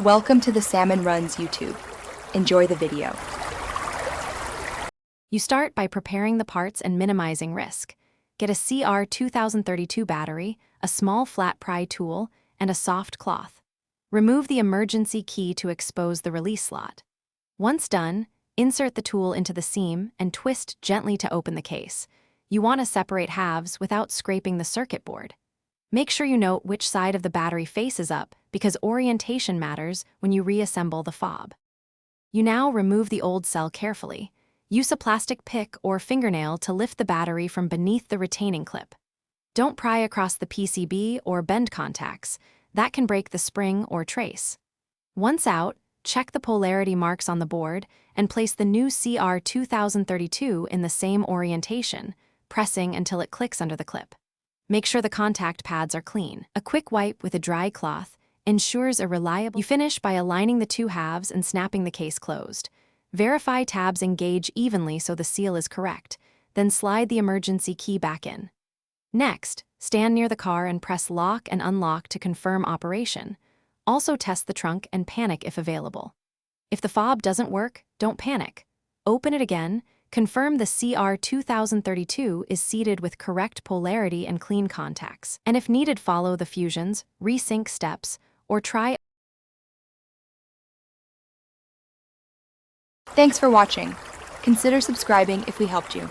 Welcome to the Salmon Runs YouTube. Enjoy the video. You start by preparing the parts and minimizing risk. Get a CR2032 battery, a small flat pry tool, and a soft cloth. Remove the emergency key to expose the release slot. Once done, insert the tool into the seam and twist gently to open the case. You want to separate halves without scraping the circuit board. Make sure you note which side of the battery faces up because orientation matters when you reassemble the fob. You now remove the old cell carefully. Use a plastic pick or fingernail to lift the battery from beneath the retaining clip. Don't pry across the PCB or bend contacts. That can break the spring or trace. Once out, check the polarity marks on the board and place the new CR2032 in the same orientation, pressing until it clicks under the clip. Make sure the contact pads are clean. A quick wipe with a dry cloth ensures a reliable. You finish by aligning the two halves and snapping the case closed. Verify tabs engage evenly so the seal is correct, then slide the emergency key back in. Next, stand near the car and press lock and unlock to confirm operation. Also test the trunk and panic if available. If the fob doesn't work, don't panic. Open it again, confirm the CR2032 is seated with correct polarity and clean contacts. And if needed, follow the fusions, resync steps, or try. Thanks for watching. Consider subscribing if we helped you.